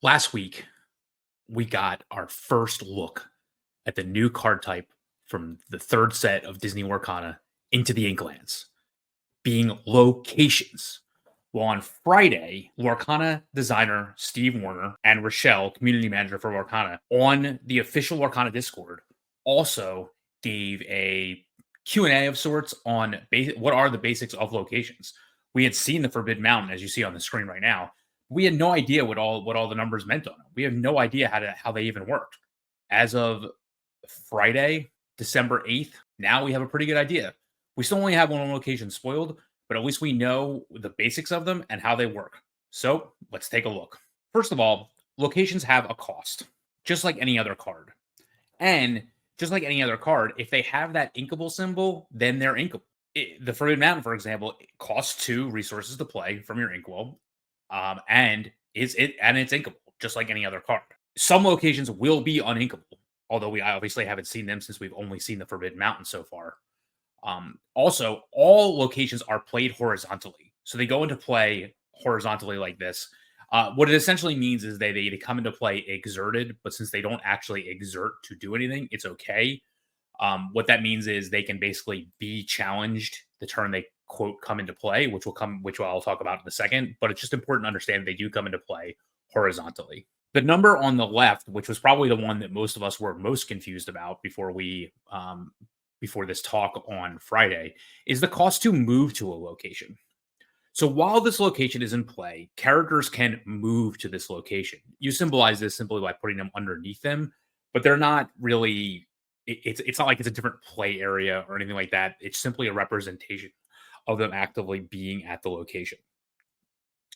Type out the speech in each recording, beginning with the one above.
Last week, we got our first look at the new card type from the third set of Disney Lorcana into the Inklands, being locations. Well, on Friday, Lorcana designer Steve Warner and Rochelle, community manager for Lorcana, on the official Lorcana Discord, also gave a Q&A of sorts on what are the basics of locations. We had seen the Forbidden Mountain, as you see on the screen right now. We had no idea what all the numbers meant on it. We have no idea how they even worked. As of Friday, December 8th, now we have a pretty good idea. We still only have one location spoiled, but at least we know the basics of them and how they work. So let's take a look. First of all, locations have a cost, just like any other card. And just like any other card, if they have that inkable symbol, then they're inkable. The Forbidden Mountain, for example, it costs 2 resources to play from your inkwell, and it's inkable, just like any other card. Some locations will be uninkable, although we obviously haven't seen them since we've only seen the Forbidden Mountain so far. Also, all locations are played horizontally. So they go into play horizontally like this. What it essentially means is they come into play exerted, but since they don't actually exert to do anything, it's okay. What that means is they can basically be challenged the turn they quote come into play, which I'll talk about in a second. But it's just important to understand they do come into play horizontally. The number on the left, which was probably the one that most of us were most confused about before this talk on Friday, is the cost to move to a location. So while this location is in play, characters can move to this location. You symbolize this simply by putting them underneath them, but they're not really. It's not like it's a different play area or anything like that. It's simply a representation of them actively being at the location.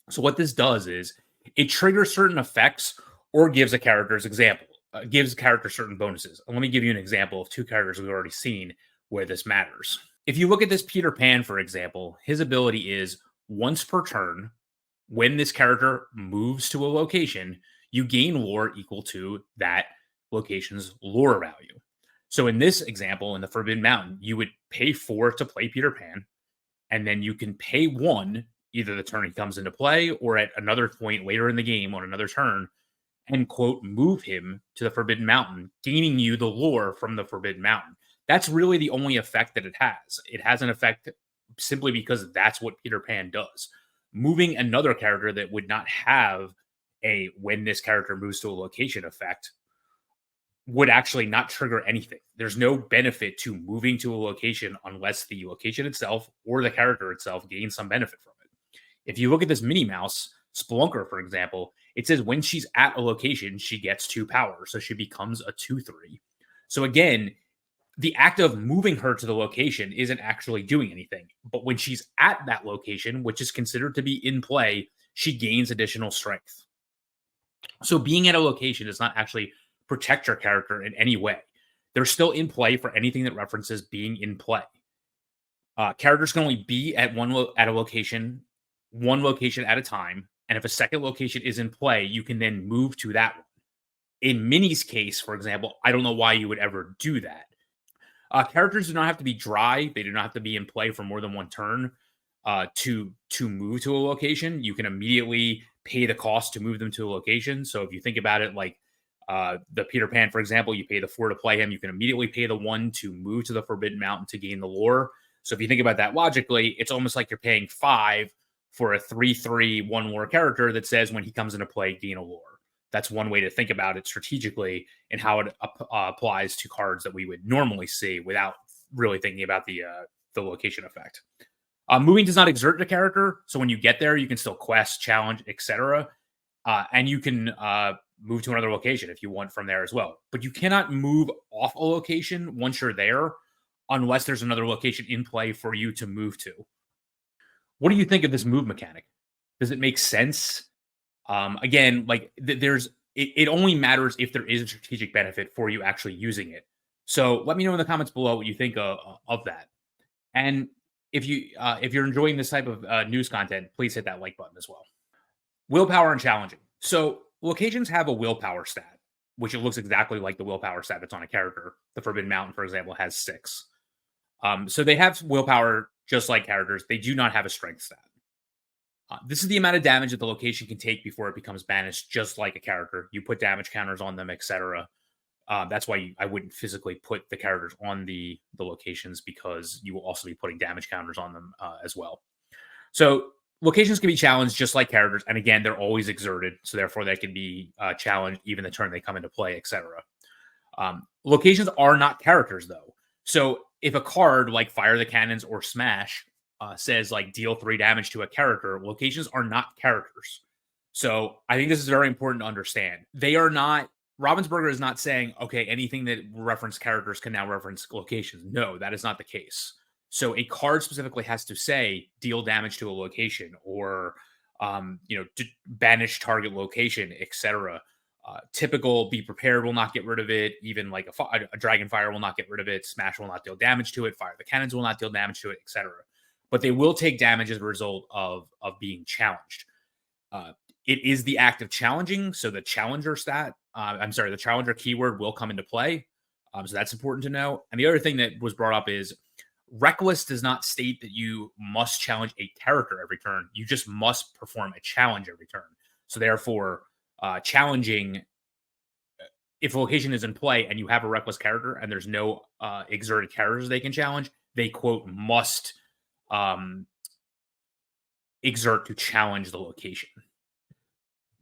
So what this does is it triggers certain effects or gives a character's example, gives a character certain bonuses. And let me give you an example of 2 characters we've already seen where this matters. If you look at this Peter Pan, for example, his ability is once per turn, when this character moves to a location, you gain lore equal to that location's lore value. So in this example, in the Forbidden Mountain, you would pay 4 to play Peter Pan, and then you can pay 1 either the turn he comes into play or at another point later in the game on another turn and quote move him to the Forbidden Mountain, gaining you the lore from the Forbidden Mountain. That's really the only effect that it has. It has an effect simply because that's what Peter Pan does. Moving another character that would not have a when this character moves to a location effect would actually not trigger anything. There's no benefit to moving to a location unless the location itself or the character itself gains some benefit from it. If you look at this Minnie Mouse, Spelunker, for example, it says when she's at a location, she gets 2 power. So she becomes a 2/3. So again, the act of moving her to the location isn't actually doing anything. But when she's at that location, which is considered to be in play, she gains additional strength. So being at a location does not actually protect your character in any way. They're still in play for anything that references being in play. Characters can only be at one location at a time. And if a second location is in play, you can then move to that one. In Minnie's case, for example, I don't know why you would ever do that. Characters do not have to be dry. They do not have to be in play for more than 1 turn to move to a location. You can immediately pay the cost to move them to a location. So if you think about it like the Peter Pan, for example, you pay the 4 to play him. You can immediately pay the 1 to move to the Forbidden Mountain to gain the lore. So if you think about that logically, it's almost like you're paying 5 for a 3/3 1 lore character that says when he comes into play, gain a lore. That's one way to think about it strategically and how it applies to cards that we would normally see without really thinking about the location effect. Moving does not exert the character, so when you get there, you can still quest, challenge, etc., and you can move to another location if you want from there as well. But you cannot move off a location once you're there unless there's another location in play for you to move to. What do you think of this move mechanic? Does it make sense? Again, like it only matters if there is a strategic benefit for you actually using it. So let me know in the comments below what you think of that. And if you're enjoying this type of news content, please hit that like button as well. Willpower and Challenging. So locations have a willpower stat, which it looks exactly like the willpower stat that's on a character. The Forbidden Mountain, for example, has 6. So they have willpower just like characters. They do not have a strength stat. This is the amount of damage that the location can take before it becomes banished, just like a character. You put damage counters on them, etc. That's why I wouldn't physically put the characters on the locations, because you will also be putting damage counters on them as well. So locations can be challenged just like characters, and again, they're always exerted, so therefore they can be challenged even the turn they come into play, etc. Locations are not characters, though. So if a card like Fire the Cannons or Smash says like deal 3 damage to a character, locations are not characters. So I think this is very important to understand. They are not. Ravensburger is not saying, okay, anything that reference characters can now reference locations. No, that is not the case. So a card specifically has to say deal damage to a location, or banish target location, etc. Typical Be Prepared will not get rid of it. Even like a Dragonfire will not get rid of it. Smash will not deal damage to it. Fire the Cannons will not deal damage to it, etc. But they will take damage as a result of being challenged. It is the act of challenging, so the challenger the challenger keyword will come into play. So that's important to know. And the other thing that was brought up is Reckless does not state that you must challenge a character every turn. You just must perform a challenge every turn. So therefore, challenging, if a location is in play and you have a Reckless character and there's no exerted characters they can challenge, they, quote, must exert to challenge the location.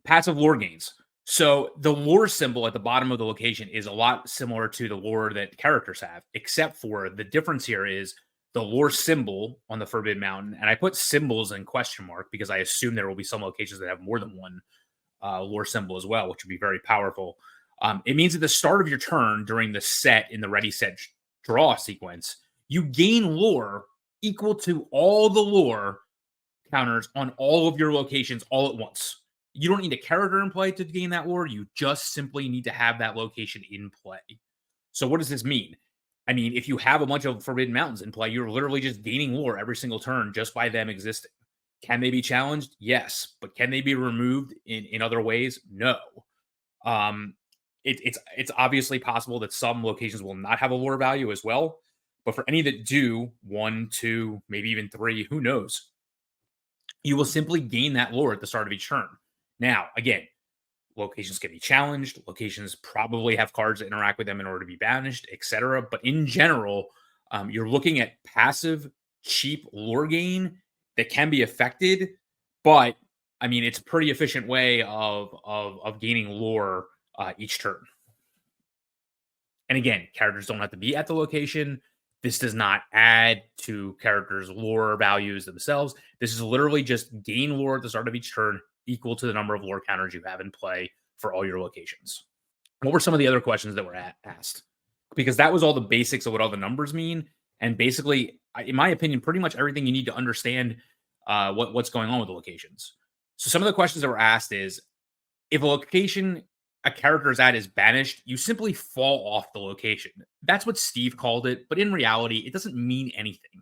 Passive lore gains. So the lore symbol at the bottom of the location is a lot similar to the lore that characters have, except for the difference here is the lore symbol on the Forbidden Mountain. And I put symbols in question mark because I assume there will be some locations that have more than one lore symbol as well, which would be very powerful. It means at the start of your turn during the set in the ready, set, draw sequence, you gain lore equal to all the lore counters on all of your locations all at once. You don't need a character in play to gain that lore. You just simply need to have that location in play. So what does this mean? I mean, if you have a bunch of Forbidden Mountains in play, you're literally just gaining lore every single turn just by them existing. Can they be challenged? Yes. But can they be removed in other ways? No. It's obviously possible that some locations will not have a lore value as well. But for any that do, 1, 2, maybe even 3, who knows? You will simply gain that lore at the start of each turn. Now, again, locations can be challenged. Locations probably have cards that interact with them in order to be banished, etc. But in general, you're looking at passive, cheap lore gain that can be affected. But I mean, it's a pretty efficient way of gaining lore each turn. And again, characters don't have to be at the location. This does not add to characters' lore values themselves. This is literally just gain lore at the start of each turn, equal to the number of lore counters you have in play for all your locations. What were some of the other questions that were asked? Because that was all the basics of what all the numbers mean. And basically, in my opinion, pretty much everything you need to understand what's going on with the locations. So some of the questions that were asked is, if a location a character is at is banished, you simply fall off the location. That's what Steve called it. But in reality, it doesn't mean anything.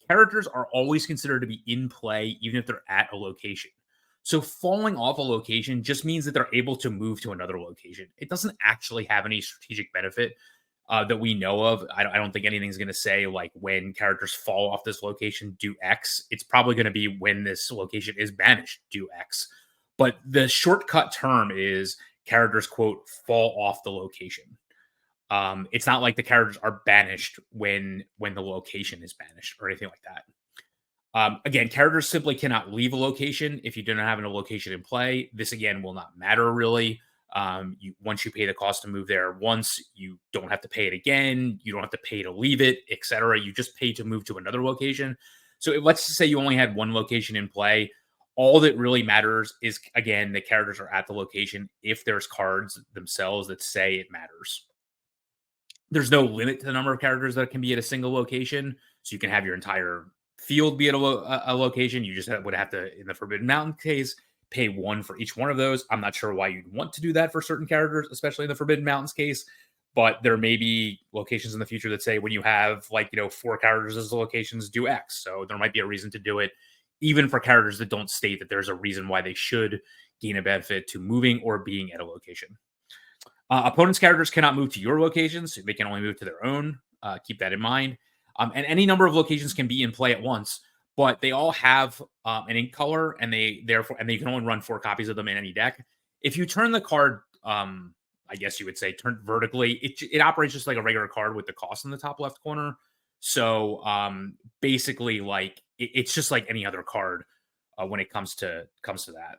Characters are always considered to be in play, even if they're at a location. So falling off a location just means that they're able to move to another location. It doesn't actually have any strategic benefit that we know of. I don't think anything's going to say like when characters fall off this location, do X. It's probably going to be when this location is banished, do X. But the shortcut term is characters, quote, fall off the location. It's not like the characters are banished when the location is banished or anything like that. Again, characters simply cannot leave a location if you do not have a location in play. This, again, will not matter really. Once you pay the cost to move there once, you don't have to pay it again. You don't have to pay to leave it, etc. You just pay to move to another location. So let's just say you only had one location in play. All that really matters is, again, the characters are at the location if there's cards themselves that say it matters. There's no limit to the number of characters that can be at a single location. So you can have your entire field be at a location. You just would have to, in the Forbidden Mountain case, pay 1 for each one of those. I'm not sure why you'd want to do that for certain characters, especially in the Forbidden Mountains case. But there may be locations in the future that say when you have 4 characters as locations, do X. So there might be a reason to do it, even for characters that don't state that there's a reason why they should gain a benefit to moving or being at a location. Opponents' characters cannot move to your locations. They can only move to their own. Keep that in mind. And any number of locations can be in play at once, but they all have an ink color, and they can only run 4 copies of them in any deck. If you turn the card, I guess you would say turn vertically, it operates just like a regular card with the cost in the top left corner. So basically, like it's just like any other card when it comes to that.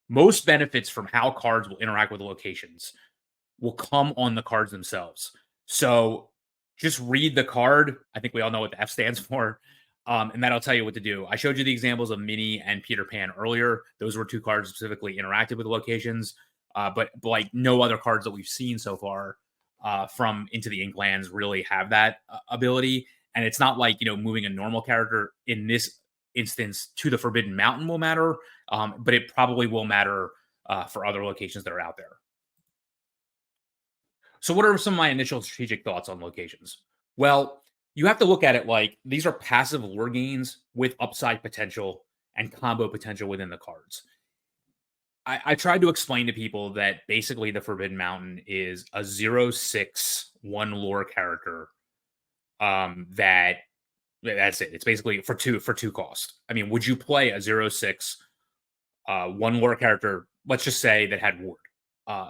Most benefits from how cards will interact with locations will come on the cards themselves. So just read the card. I think we all know what the F stands for. And that'll tell you what to do. I showed you the examples of Mini and Peter Pan earlier. Those were two cards specifically interacted with locations. But like no other cards that we've seen so far from Into the Inklands really have that ability. And it's not like, moving a normal character in this instance to the Forbidden Mountain will matter, but it probably will matter for other locations that are out there. So, what are some of my initial strategic thoughts on locations? Well, you have to look at it like these are passive lore gains with upside potential and combo potential within the cards. I tried to explain to people that basically the Forbidden Mountain is a 0/6 one lore character. That's it. It's basically for two cost. I mean, would you play a 0/6 one lore character? Let's just say that had ward.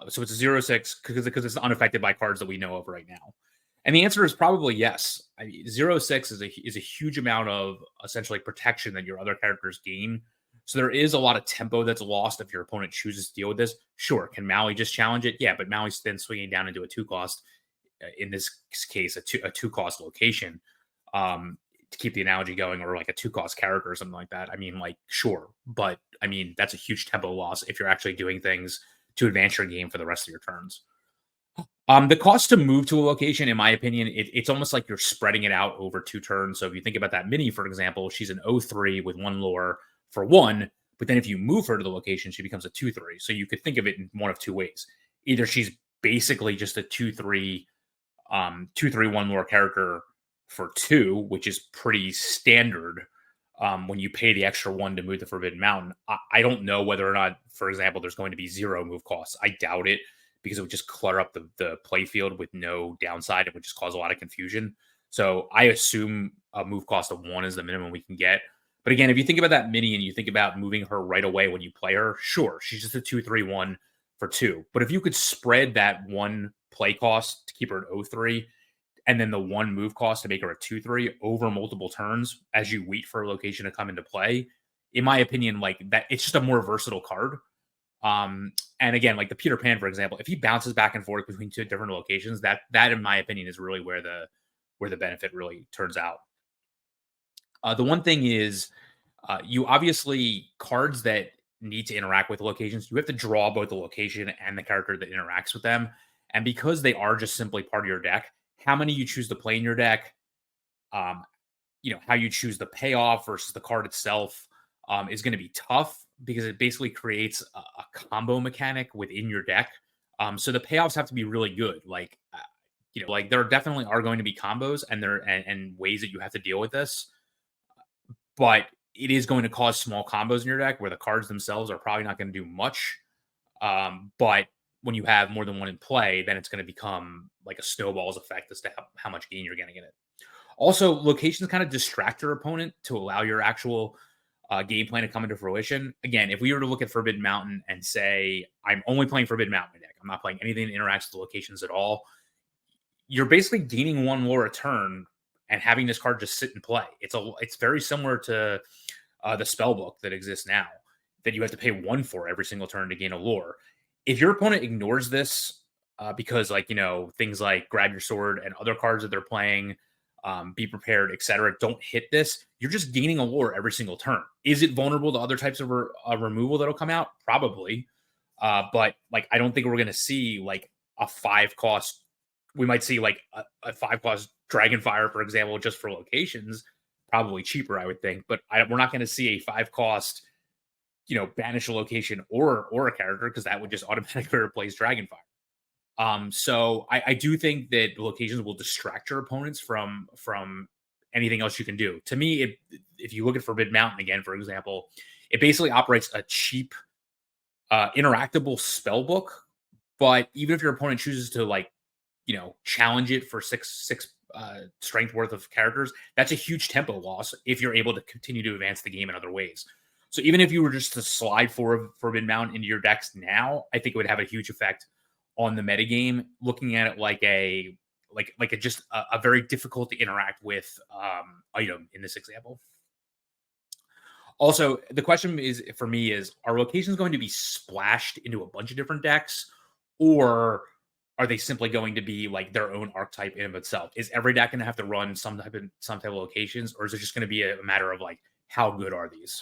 So it's a 0/6 because it's unaffected by cards that we know of right now. And the answer is probably yes. I mean, 0/6 is a huge amount of essentially protection that your other characters gain. So there is a lot of tempo that's lost if your opponent chooses to deal with this. Sure, can Maui just challenge it? Yeah, but Maui's then swinging down into a 2 cost. In this case, a two cost location. To keep the analogy going, or like a 2 cost character or something like that. I mean, like, sure, but I mean, that's a huge tempo loss if you're actually doing things to advance your game for the rest of your turns. The cost to move to a location, in my opinion, it's almost like you're spreading it out over 2 turns. So if you think about that Mini, for example, she's an 0/3 with one lore for 1, but then if you move her to the location, she becomes a 2/3. So you could think of it in one of two ways. Either she's basically just a 2/3, 2/3 one lore character for 2, which is pretty standard when you pay the extra 1 to move the Forbidden Mountain. I don't know whether or not, for example, there's going to be 0 move costs. I doubt it because it would just clutter up the play field with no downside. It would just cause a lot of confusion. So I assume a move cost of 1 is the minimum we can get. But again, if you think about that Mini and you think about moving her right away when you play her, sure, she's just a 2/3/1 for 2. But if you could spread that 1 play cost to keep her at 0/3 and then the 1 move cost to make her a 2/3 over multiple turns as you wait for a location to come into play, in my opinion, like that, it's just a more versatile card. And again, like the Peter Pan, for example, if he bounces back and forth between 2 different locations, that in my opinion is really where the benefit really turns out. The one thing is, you obviously cards that need to interact with locations, you have to draw both the location and the character that interacts with them. And because they are just simply part of your deck, how many you choose to play in your deck, um, how you choose the payoff versus the card itself is going to be tough because it basically creates a combo mechanic within your deck. So the payoffs have to be really good. Like there definitely are going to be combos and ways that you have to deal with this, but it is going to cause small combos in your deck where the cards themselves are probably not going to do much. But when you have more than one in play, then it's going to become like a snowball's effect as to how much gain you're getting in it. Also, locations kind of distract your opponent to allow your actual game plan to come into fruition. Again, if we were to look at Forbidden Mountain and say, I'm only playing Forbidden Mountain deck, I'm not playing anything that interacts with the locations at all, you're basically gaining 1 lore a turn and having this card just sit and play. It's very similar to the spell book that exists now that you have to pay 1 for every single turn to gain a lore. If your opponent ignores this because things like grab your sword and other cards that they're playing, be prepared, etc., don't hit this, you're just gaining a lore every single turn. Is it vulnerable to other types of removal that'll come out? Probably. But like, I don't think we're going to see like a 5 cost. We might see like a 5 cost Dragonfire, for example, just for locations, probably cheaper, I would think. But we're not going to see a 5 cost, banish a location or a character because that would just automatically replace Dragonfire. So I do think that locations will distract your opponents from anything else you can do. To me, if you look at Forbidden Mountain again, for example, it basically operates a cheap, interactable spell book. But even if your opponent chooses to challenge it for six strength worth of characters, that's a huge tempo loss if you're able to continue to advance the game in other ways. So even if you were just to slide Forbidden Mountain into your decks now, I think it would have a huge effect on the metagame. Looking at it like a just a very difficult to interact with item in this example. Also, the question is for me is, are locations going to be splashed into a bunch of different decks, or are they simply going to be like their own archetype in of itself? Is every deck going to have to run some type of locations, or is it just going to be a matter of like how good are these?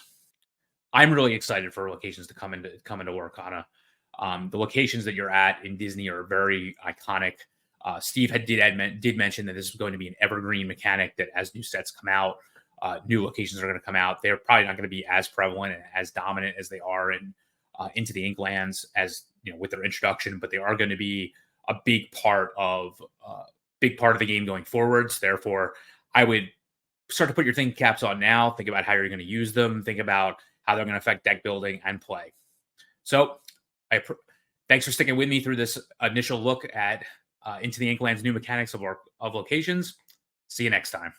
I'm really excited for locations to come into Lorcana. The locations that you're at in Disney are very iconic. Steve did mention that this is going to be an evergreen mechanic, that as new sets come out, new locations are going to come out. They're probably not going to be as prevalent and as dominant as they are in Into the Inklands, as with their introduction, but they are going to be a big part of the game going forwards. Therefore, I would start to put your thinking caps on now. Think about how you're going to use them. Think about how they're going to affect deck building and play. So, thanks for sticking with me through this initial look at Into the Inklands new mechanics of locations. See you next time.